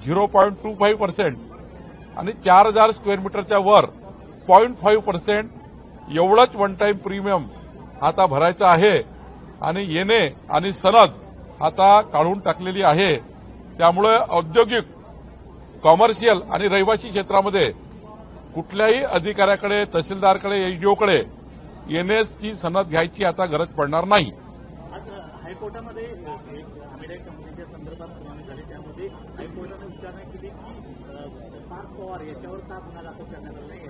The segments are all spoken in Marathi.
0.25% आणि 4000 स्क्वेअर मीटरच्या वर 0.5% एवढंच वन टाइम प्रीमियम आता भरायचं आहे आणि येणे आणि सनद आता काढून टाकलेली आहे। त्यामुळे औद्योगिक, कॉमर्शियल आणि रहिवासी क्षेत्रामध्ये कुठल्याही अधिकाऱ्याकडे, तहसीलदारकडे, एसडीओकडे येण्याची सनद घ्यायची आता गरज पडणार नाही। हायकोर्टामध्ये अमिडाई कंपनीच्या संदर्भात सुनावणी झाली, त्यामध्ये हायकोर्टाने विचारणा केली की पार्थ पवार याच्यावर का गुन्हा दाखल करण्यात आला नाही,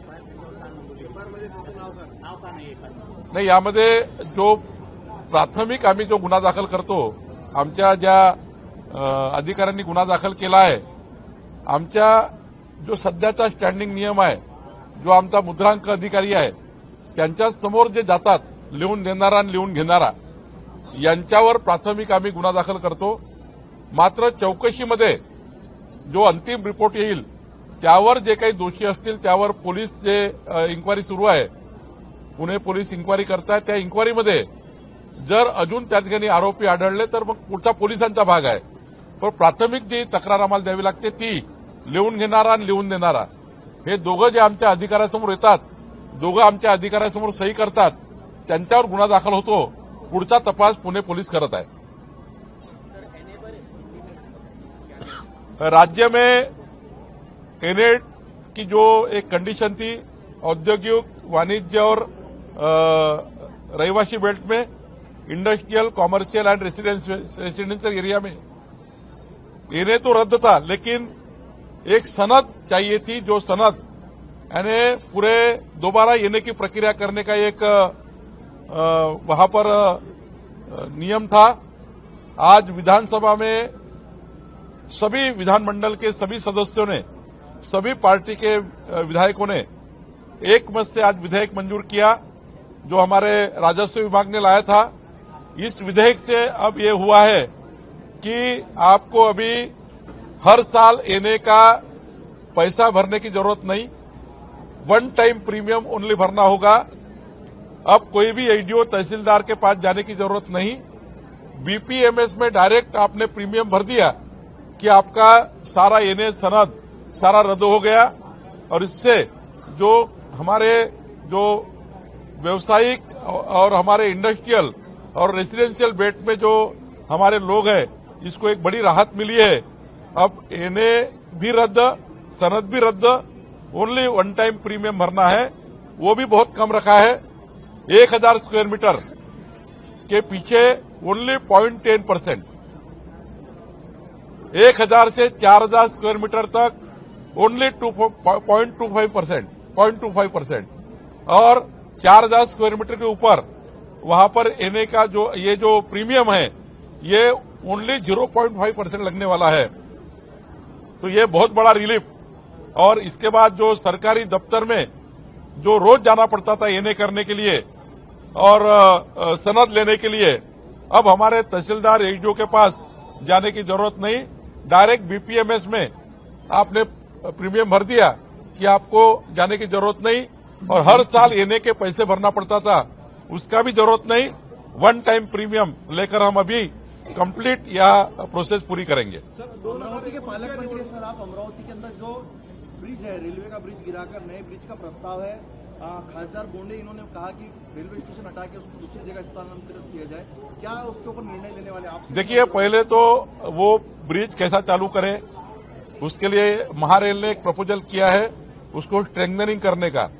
नाव का नाही नाही, यामध्ये जो प्राथमिक आम्ही जो गुन्हा दाखल करतो, आमच्या ज्या अधिकाऱ्यांनी गुन्हा दाखल केला आहे, आमच्या जो सध्याचा स्टँडिंग नियम आहे, जो आमचा मुद्रांक अधिकारी आहे, त्यांच्या समोर जे जातात लिहून देणारा आणि लिहून घेणारा, यांच्यावर प्राथमिक आम्ही गुन्हा दाखल करतो। मात्र चौकशीमध्ये जो अंतिम रिपोर्ट येईल त्यावर जे काही दोषी असतील त्यावर पोलीस जे इन्क्वायरी सुरू आहे, पुणे पोलीस इन्क्वायरी करतायत, त्या इन्क्वायरीमध्ये जर अजून त्या ठिकाणी आरोपी आढळले तर मग पुढचा पोलिसांचा भाग आहे। पण प्राथमिक जी तक्रार आम्हाला द्यावी लागते ती लिहून घेणारा आणि लिहून देणारा, हे दोघं जे आमच्या अधिकाऱ्यासमोर येतात, दोघं आमच्या अधिकाऱ्यासमोर सही करतात, त्यांच्यावर गुन्हा दाखल होतो। पुढचा तपास पुणे पोलीस करत आहे। राज्य में एनए की जो एक कंडीशन थी, औद्योगिक, वाणिज्य और रहिवासी बेल्ट में, industrial, commercial end residential area में, एनए तो रद्द था, लेकिन एक सनद चाहिए थी, जो सनद यानी पूरे दोबारा एनए की प्रक्रिया करने का एक वहां पर नियम था। आज विधानसभा में सभी विधानमंडल के सभी सदस्यों ने, सभी पार्टी के विधायकों ने एक मत से आज विधेयक मंजूर किया, जो हमारे राजस्व विभाग ने लाया था। इस विधेयक से अब ये हुआ है कि आपको अभी हर साल एनए का पैसा भरने की जरूरत नहीं, वन टाइम प्रीमियम ओनली भरना होगा। अब कोई भी एसडीओ, तहसीलदार के पास जाने की जरूरत नहीं। बीपीएमएस में डायरेक्ट आपने प्रीमियम भर दिया कि आपका सारा एनए सनद सारा रद्द हो गया। और इससे जो हमारे जो व्यवसायिक और हमारे इंडस्ट्रियल और रेसिडेंशियल बेल्ट में जो हमारे लोग हैं, इसको एक बड़ी राहत मिली है। अब एनए भी रद्द, सनद भी रद्द, ओनली वन टाइम प्रीमियम भरना है, वो भी बहुत कम रखा है। 1000 स्क्वायर मीटर के पीछे ओनली 0.10%, 1000 से 4000 स्क्वायर मीटर तक ओनली 0.25%, और 4000 स्क्वायर मीटर के ऊपर वहां पर एनए का जो प्रीमियम है, ये ओनली 0.5% लगने वाला है। तो ये बहुत बड़ा रिलीफ। और इसके बाद जो सरकारी दफ्तर में जो रोज जाना पड़ता था एनए करने के लिए और सनद लेने के लिए, अब हमारे तहसीलदार, एसडीओ के पास जाने की जरूरत नहीं। डायरेक्ट बीपीएमएस में आपने प्रीमियम भर दिया कि आपको जाने की जरूरत नहीं, और हर साल एनए के पैसे भरना पड़ता था, उसका भी जरूरत नहीं। वन टाइम प्रीमियम लेकर हम अभी कंप्लीट यह प्रोसेस पूरी करेंगे। सर, अमरावती के पालक मंत्री सर, आप अमरावती के अंदर जो ब्रिज है, रेलवे का ब्रिज गिराकर नए ब्रिज का प्रस्ताव है, खासदार बोंडे इन्होंने कहा कि रेलवे स्टेशन हटा के उसको दूसरी जगह स्थानांतरित किया जाए, क्या उसके ऊपर निर्णय लेने वाले आप? देखिए, पहले तो वो ब्रिज कैसा चालू करें, उसके लिए महारेल ने एक प्रपोजल किया है उसको स्ट्रेंथनिंग करने का,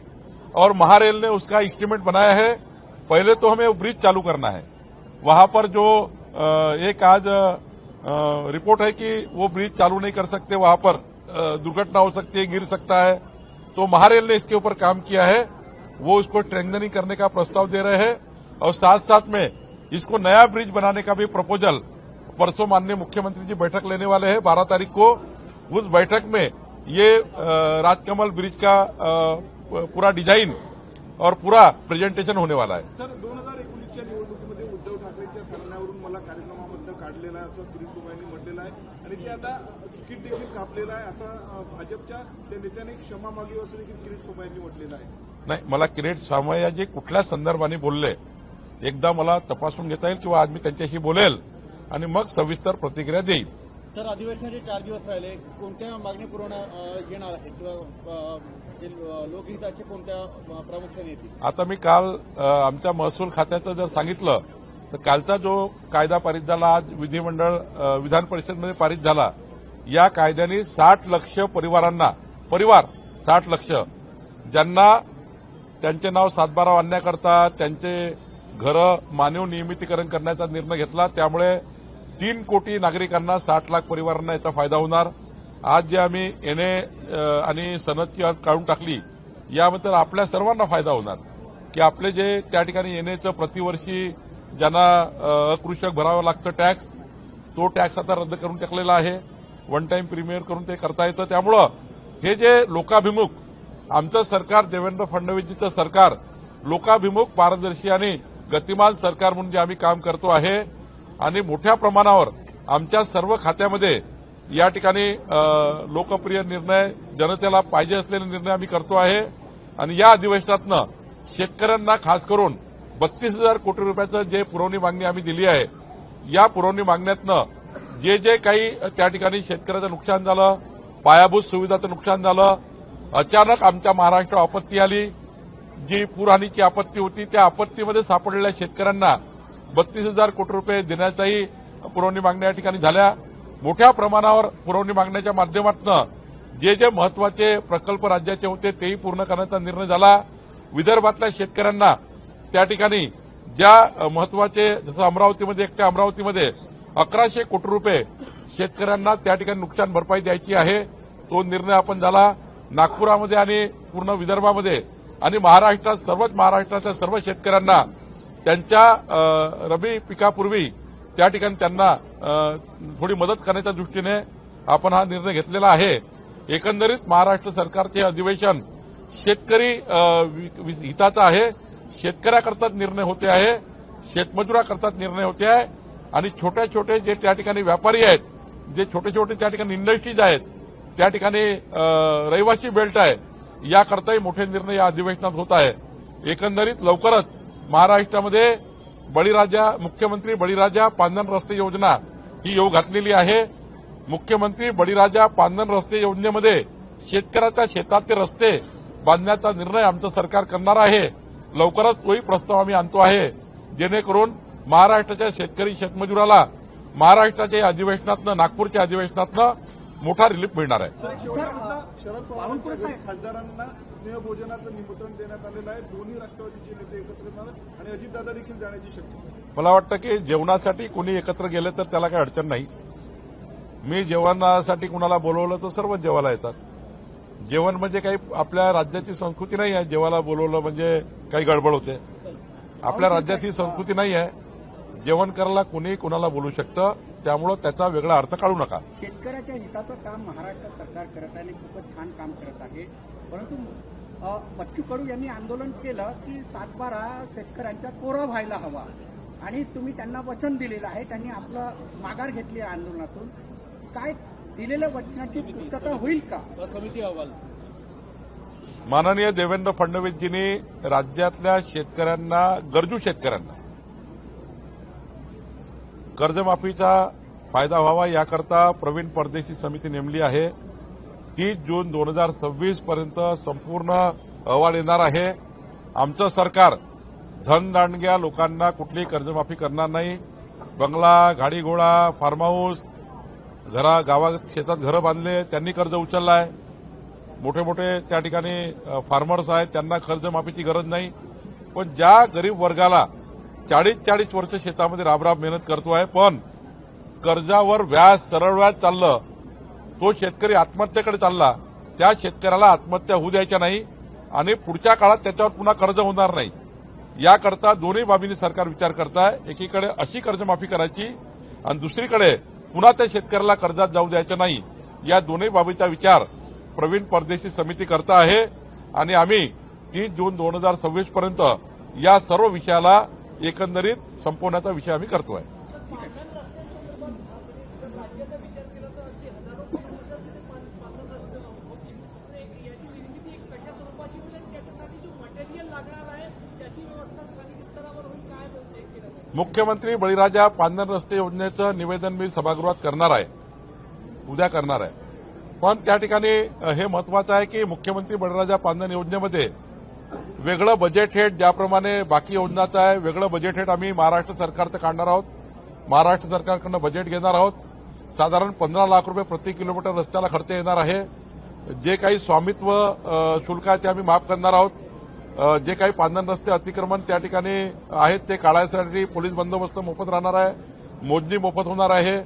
और महारेल ने उसका एस्टीमेट बनाया है। पहले तो हमें वो ब्रिज चालू करना है। वहां पर जो एक आज रिपोर्ट है कि वो ब्रिज चालू नहीं कर सकते, वहां पर दुर्घटना हो सकती है, गिर सकता है। तो महारेल ने इसके ऊपर काम किया है, वो इसको स्ट्रेंथनिंग करने का प्रस्ताव दे रहे हैं, और साथ साथ में इसको नया ब्रिज बनाने का भी प्रपोजल परसों माननीय मुख्यमंत्री जी बैठक लेने वाले हैं 12 तारीख को। उस बैठक में ये राजकमल ब्रिज का पूरा डिजाइन और पूरा प्रेजेंटेशन होने वाला है। सर, 2019च्या निवडणुकीमध्ये उद्धव ठाकरेंच्या सरण्यावरून मला कार्यक्रमामधनं काढलेला आहे असं गिरीश सोमय्यांनी म्हटलेलं आहे, आणि ते आता तिकीट देखील कापलेलं आहे असं भाजपच्या त्या नेत्याने क्षमा मागली असं देखील गिरीश सोमय्यांनी म्हटलेलं आहे। नाही, मला गिरीश सोमय्याजी कुठल्या संदर्भाने बोलले एकदा मला तपासून घेता येईल, किंवा आज मी त्यांच्याशी बोलेल आणि मग सविस्तर प्रतिक्रिया देईल। तर अधिवेशनाचे 4 दिवस राहिले, कोणत्या मागणी पुरवण्यात येणार आहे किंवा जे लोकहिताचे कोणत्या प्रामुख्याने येतील? आता मी काल आमच्या महसूल खात्याचं जर सांगितलं तर कालचा जो कायदा पारित झाला, आज विधान परिषदेमध्ये पारित झाला, या कायद्याने 60 लक्ष परिवार 60 लक्ष ज्यांना त्यांचे नाव सातबारा आणण्याकरता त्यांचे घरं मानव नियमितीकरण करण्याचा निर्णय घेतला. त्यामुळे 3 कोटी नागरिकांना, 60 लाख परिवारांना याचा फायदा होणार. आज जे आम्ही एनए आणि सनदची अट काढून टाकली, याबद्दल आपल्या सर्वांना फायदा होणार की आपले जे त्या ठिकाणी एनएचं प्रतिवर्षी ज्यांना अकृषक भरावं लागतं टॅक्स, तो टॅक्स आता रद्द करून टाकलेला आहे. वन टाइम प्रीमियर करून ते करता येतं. त्यामुळं हे जे लोकाभिमुख आमचं सरकार, देवेंद्र फडणवीसजीचं सरकार लोकाभिमुख, पारदर्शी आणि गतिमान सरकार म्हणून जे आम्ही काम करतो आहे आणि मोठ्या प्रमाणावर आमच्या सर्व खात्यामध्ये या ठिकाणी लोकप्रिय निर्णय, जनतेला पाहिजे असलेले निर्णय आम्ही करतो आहे. आणि या अधिवेशनातनं शेतकऱ्यांना खास करून 32,000 कोटी रुपयाचं जे पुरवणी मागणी आम्ही दिली आहे, या पुरवणी मागण्यातनं जे काही त्या ठिकाणी शेतकऱ्याचं नुकसान झालं, पायाभूत सुविधाचं नुकसान झालं, अचानक आमच्या महाराष्ट्रात आपत्ती आली, जी पूरहानीची आपत्ती होती, त्या आपत्तीमध्ये सापडलेल्या शेतकऱ्यांना 32,000 कोटी रुपये देण्याचाही पुरवणी मागण्या या ठिकाणी झाल्या. मोठ्या प्रमाणावर पुरवणी मागण्याच्या माध्यमातून जे महत्वाचे प्रकल्प राज्याचे होते तेही पूर्ण करण्याचा निर्णय झाला. विदर्भातल्या शेतकऱ्यांना त्या ठिकाणी ज्या महत्वाचे, जसं अमरावतीमध्ये, एकट्या अमरावतीमध्ये 1100 कोटी रुपये शेतकऱ्यांना त्या ठिकाणी नुकसान भरपाई द्यायची आहे, तो निर्णय आपण झाला. नागपुरामध्ये आणि पूर्ण विदर्भामध्ये आणि महाराष्ट्रात, सर्वच महाराष्ट्राच्या सर्व शेतकऱ्यांना त्यांच्या रबी पिकापूर्वी त्या ठिकाणी त्यांना थोडी मदत करण्याच्या दृष्टीने आपण हा निर्णय घेतलेला आहे. एकंदरीत महाराष्ट्र सरकारचे अधिवेशन शेतकरी हिताचा आहे. शेतकऱ्याकरताच निर्णय होते आहे, शेतमजुराकरताच निर्णय होते आहे. आणि छोटे जे त्या ठिकाणी व्यापारी आहेत, जे छोटे त्या ठिकाणी इंडस्ट्रीज आहेत, त्या ठिकाणी रहिवासी बेल्ट आहे, याकरताही मोठे निर्णय या अधिवेशनात होत आहे. एकंदरीत लवकरच महाराष्ट्रामध्ये मुख्यमंत्री बळीराजा पांधन रस्ते योजना ही येऊ घातलेली आहे. मुख्यमंत्री बळीराजा पांधन रस्ते योजनेमध्ये शेतकऱ्याच्या शेतातले रस्ते बांधण्याचा निर्णय आमचं सरकार करणार आहे. लवकरच तोही प्रस्ताव आम्ही आणतो आहे, जेणेकरून महाराष्ट्राच्या शेतकरी शेतमजुराला महाराष्ट्राच्या अधिवेशनातनं, नागपूरच्या अधिवेशनातनं मोठा रिलीफ मिळणार आहे. शरद पवारांच्या खासदारांना स्नेहभोजनाचं निमंत्रण देण्यात आलेलं आहे. दोन्ही राष्ट्रवादीचे नेते एकत्र येणार आणि अजितदादा देखील जाण्याची शक्यता. मला वाटतं की जेवणासाठी कोणी एकत्र गेले तर त्याला काही अडचण नाही. मी जेवणासाठी कुणाला बोलवलं तर सर्वच जेवायला येतात. जेवण म्हणजे काही आपल्या राज्याची संस्कृती नाही आहे. जेवायला बोलवलं म्हणजे काही गडबड होते. आपल्या राज्यात ही संस्कृती नाही आहे. जेवण करायला कोणी कुणाला बोलू शकतं, त्यामुळं त्याचा वेगळा अर्थ काढू नका. शेतकऱ्याच्या हिताचं काम महाराष्ट्र सरकार करत आहे आणि खूपच छान काम करत आहे. परंतु बच्चू कडू यांनी आंदोलन केलं की 7/12 शेतकऱ्यांचा कोरा व्हायला हवा आणि तुम्ही त्यांना वचन दिलेलं आहे. त्यांनी आपलं माघार घेतली आहे आंदोलनातून. काय दिलेल्या वचनाची पूर्तता होईल का? समिती अहवाल. माननीय देवेंद्र फडणवीसजींनी राज्यातल्या शेतकऱ्यांना, गरजू शेतकऱ्यांना कर्जमाफीचा फायदा व्हावा याकरता प्रवीण परदेशी समिती नेमली आहे. 30 जून 2026 पर्यंत संपूर्ण अहवाल येणार आहे. आमचं सरकार धनदांडग्या लोकांना कुठलीही कर्जमाफी करणार नाही. बंगला, गाडीघोडा, फार्म हाऊस, गावात शेतात घरं बांधले, त्यांनी कर्ज उचललं आहे. मोठे त्या ठिकाणी फार्मर्स आहेत, त्यांना कर्जमाफीची गरज नाही. पण ज्या गरीब वर्गाला 40 वर्ष शेतामध्ये राबराब मेहनत करतो आहे, पण कर्जावर व्याज, सरळ व्याज चाललं, तो शेतकरी आत्महत्येकडे चालला, त्या शेतकऱ्याला आत्महत्या होऊ द्यायच्या नाही आणि पुढच्या काळात त्याच्यावर पुन्हा कर्ज होणार नाही. याकरता दोन्ही बाबींनी सरकार विचार करत आहे. एकीकडे अशी कर्जमाफी करायची आणि दुसरीकडे पुन्हा त्या शेतकऱ्याला कर्जात जाऊ द्यायचं नाही. या दोन्ही बाबीचा विचार प्रवीण परदेशी समिती करत आहे आणि आम्ही 30 जून 2026 पर्यंत या सर्व विषयाला एकंदरीत संपवण्याचा विषय आम्ही करतोय. मुख्यमंत्री बळीराजा पांधन रस्ते योजनेचं निवेदन मी सभागृहात करणार आहे. उद्या करणार आहे. पण त्या ठिकाणी हे महत्वाचं आहे की मुख्यमंत्री बळीराजा पांधन योजनेमध्ये वेगळं बजेट हेड ज्याप्रमाणे बाकी योजनाचं आहे, वेगळं बजेट हेड आम्ही महाराष्ट्र सरकारचं काढणार आहोत. महाराष्ट्र सरकारकडून बजेट घेणार आहोत. साधारण 15 लाख रुपये प्रति किलोमीटर रस्त्याला खर्च येणार आहे. जे काही स्वामित्व शुल्क आहे ते आम्ही माफ करणार आहोत. जे काही पांधन रस्ते अतिक्रमण त्या ठिकाणी आहेत ते काढायसाठी पोलीस बंदोबस्त मोफत राहणार आहे. मोजणी मोफत होणार आहे.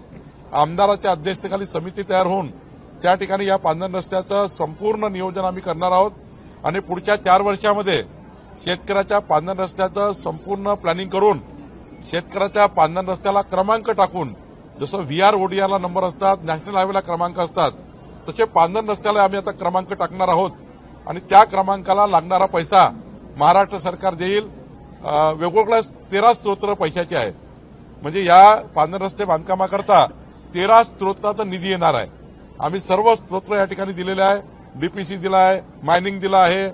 आमदाराच्या अध्यक्षतेखाली समिती तयार होऊन त्या ठिकाणी या पांधन रस्त्याचं संपूर्ण नियोजन आम्ही करणार आहोत आणि पुढच्या 4 वर्षामध्ये शेतकऱ्याच्या पांधन रस्त्याचं संपूर्ण प्लॅनिंग करून शेतकऱ्याच्या पांधन रस्त्याला क्रमांक टाकून जसं व्हीआर ओडीआरला नंबर असतात, नॅशनल हायवेला क्रमांक असतात, तसे पांधन रस्त्याला आम्ही आता क्रमांक टाकणार आहोत आणि त्या क्रमांकाला लागणारा पैसा महाराष्ट्र सरकार देईल. वेगवेगळ्या 13 स्त्रोत्र पैशाचे आहेत. म्हणजे या पांधन रस्ते बांधकामाकरता 13 स्त्रोताचा निधी येणार आहे. आम्ही सर्व स्त्रोत्र या ठिकाणी दिलेले आहे. डीपीसी दिला आहे, मायनिंग दिला आहे,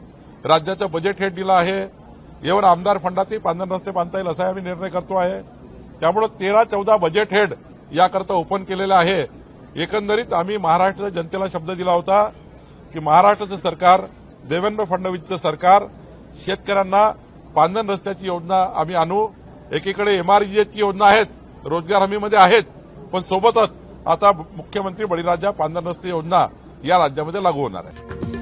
राज्याचं बजेट हेड दिला आहे. एवढं आमदार फंडातही पांधन रस्ते बांधता येईल असा आम्ही निर्णय करतो आहे. त्यामुळे 13-14 बजेट हेड याकरता ओपन केलेलं आहे. एकंदरीत आम्ही महाराष्ट्राच्या जनतेला शब्द दिला होता की महाराष्ट्राचं सरकार, देवेंद्र फडणवीसचं सरकार शेतकऱ्यांना पांधन रस्त्याची योजना आम्ही आणू. एकीकडे एमआरजीएसची योजना आहेत, रोजगार हमीमध्ये आहेत, पण सोबतच आता मुख्यमंत्री बळीराजा पांधन रस्ते योजना या राज्यामध्ये लागू होणार आहे.